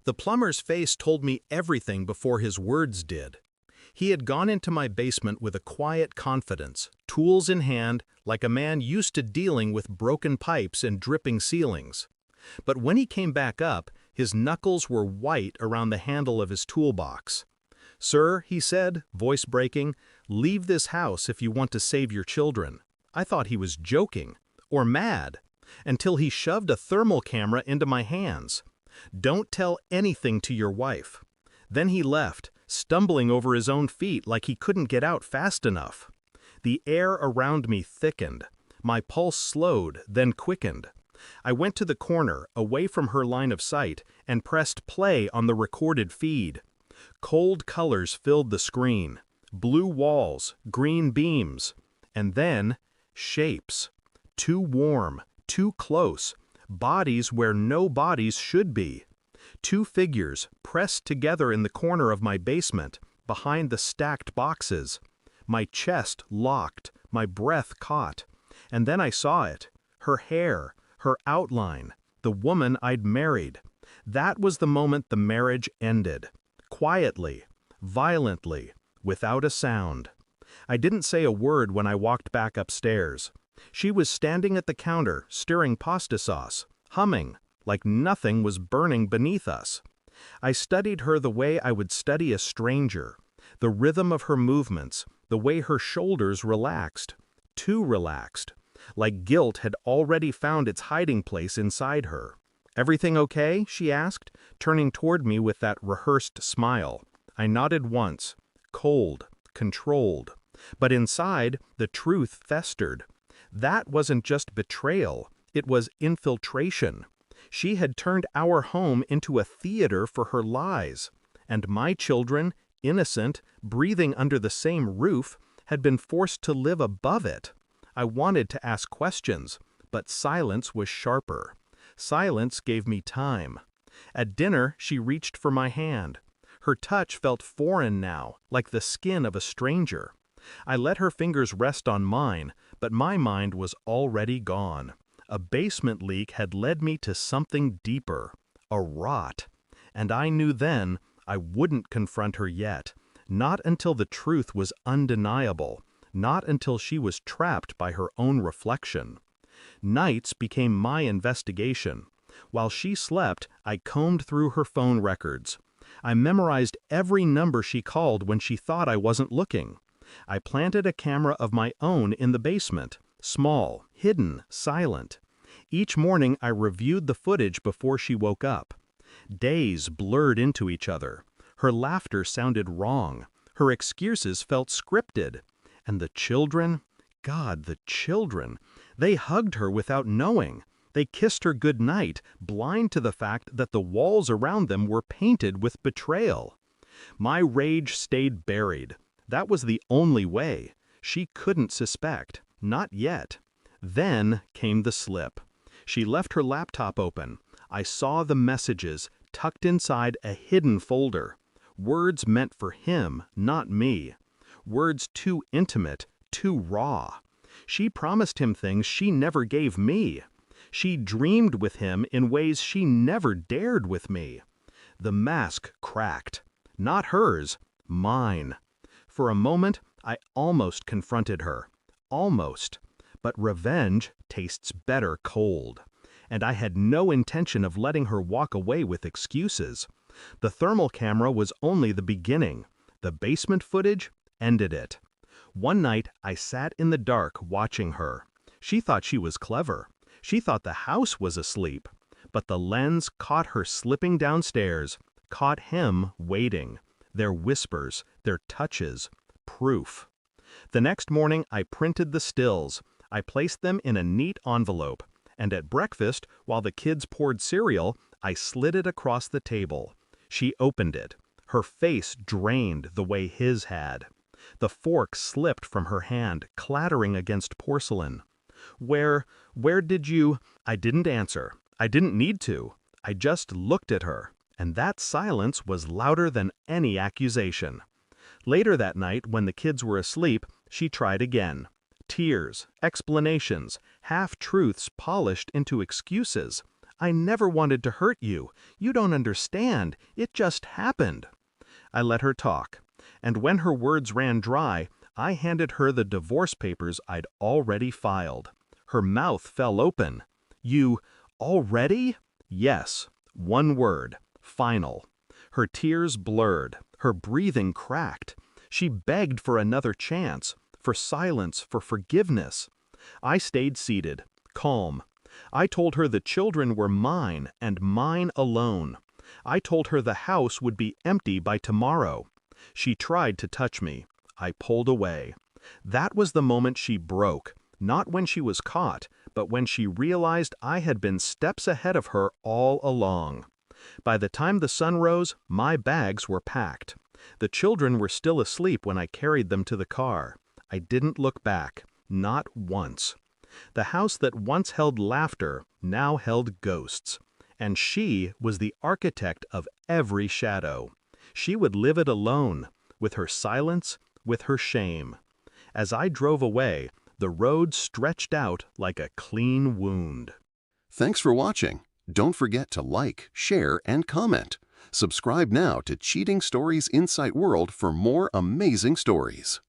The plumber's face told me everything before his words did. He had gone into my basement with a quiet confidence, tools in hand, like a man used to dealing with broken pipes and dripping ceilings. But when he came back up, his knuckles were white around the handle of his toolbox. "Sir," he said, voice breaking, "leave this house if you want to save your children." I thought he was joking, or mad, until he shoved a thermal camera into my hands. "Don't tell anything to your wife." Then he left, stumbling over his own feet like he couldn't get out fast enough. The air around me thickened. My pulse slowed, then quickened. I went to the corner, away from her line of sight, and pressed play on the recorded feed. Cold colors filled the screen. Blue walls, green beams. And then, shapes. Too warm, too close. Bodies where no bodies should be. Two figures pressed together in the corner of my basement, behind the stacked boxes. My chest locked, my breath caught. And then I saw it. Her hair, her outline, the woman I'd married. That was the moment the marriage ended. Quietly, violently, without a sound. I didn't say a word when I walked back upstairs. She was standing at the counter, stirring pasta sauce, humming, like nothing was burning beneath us. I studied her the way I would study a stranger, the rhythm of her movements, the way her shoulders relaxed, too relaxed, like guilt had already found its hiding place inside her. "Everything okay?" she asked, turning toward me with that rehearsed smile. I nodded once, cold, controlled. But inside, the truth festered. That wasn't just betrayal, it was infiltration. She had turned our home into a theater for her lies. And my children, innocent, breathing under the same roof, had been forced to live above it. I wanted to ask questions, but silence was sharper. Silence gave me time. At dinner, she reached for my hand. Her touch felt foreign now, like the skin of a stranger. I let her fingers rest on mine, but my mind was already gone. A basement leak had led me to something deeper, a rot. And I knew then I wouldn't confront her yet, not until the truth was undeniable, not until she was trapped by her own reflection. Nights became my investigation. While she slept, I combed through her phone records. I memorized every number she called when she thought I wasn't looking. I planted a camera of my own in the basement, small, hidden, silent. Each morning I reviewed the footage before she woke up. Days blurred into each other. Her laughter sounded wrong. Her excuses felt scripted. And the children? God, the children! They hugged her without knowing. They kissed her goodnight, blind to the fact that the walls around them were painted with betrayal. My rage stayed buried. That was the only way. She couldn't suspect. Not yet. Then came the slip. She left her laptop open. I saw the messages, tucked inside a hidden folder. Words meant for him, not me. Words too intimate, too raw. She promised him things she never gave me. She dreamed with him in ways she never dared with me. The mask cracked. Not hers, mine. For a moment, I almost confronted her. Almost. But revenge tastes better cold. And I had no intention of letting her walk away with excuses. The thermal camera was only the beginning. The basement footage ended it. One night, I sat in the dark watching her. She thought she was clever. She thought the house was asleep. But the lens caught her slipping downstairs, caught him waiting. Their whispers, their touches, proof. The next morning, I printed the stills. I placed them in a neat envelope. And at breakfast, while the kids poured cereal, I slid it across the table. She opened it. Her face drained the way his had. The fork slipped from her hand, clattering against porcelain. Where did you—" I didn't answer. I didn't need to. I just looked at her, and that silence was louder than any accusation. Later that night, when the kids were asleep, she tried again. Tears, explanations, half-truths polished into excuses. I never wanted to hurt you. You don't understand. It just happened. I let her talk, and when her words ran dry, I handed her the divorce papers I'd already filed. Her mouth fell open. You, already? Yes. One word. Final. Her tears blurred. Her breathing cracked. She begged for another chance, for silence, for forgiveness. I stayed seated, calm. I told her the children were mine and mine alone. I told her the house would be empty by tomorrow. She tried to touch me. I pulled away. That was the moment she broke, not when she was caught, but when she realized I had been steps ahead of her all along. By the time the sun rose, my bags were packed. The children were still asleep when I carried them to the car. I didn't look back, not once. The house that once held laughter now held ghosts. And she was the architect of every shadow. She would live it alone, with her silence, with her shame. As I drove away, the road stretched out like a clean wound. Thanks for watching. Don't forget to like, share, and comment. Subscribe now to Cheating Stories Insight World for more amazing stories.